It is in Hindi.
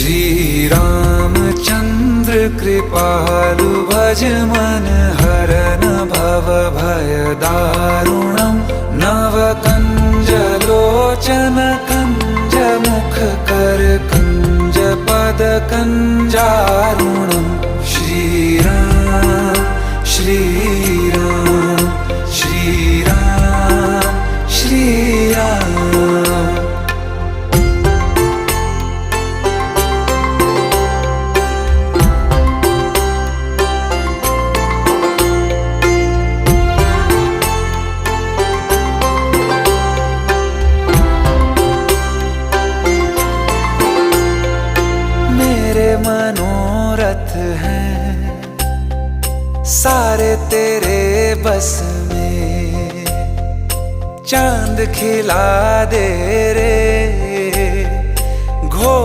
श्री रामचंद्र कृपालु भज मन हरन भव भय दारुणम नव कंज लोचन कंज मुख कर कंज पद कंजारुणम श्री राम श्री राम श्री राम श्री राम। मेरे मनोरथ हैं सारे तेरे बस में, चांद खिला दे रे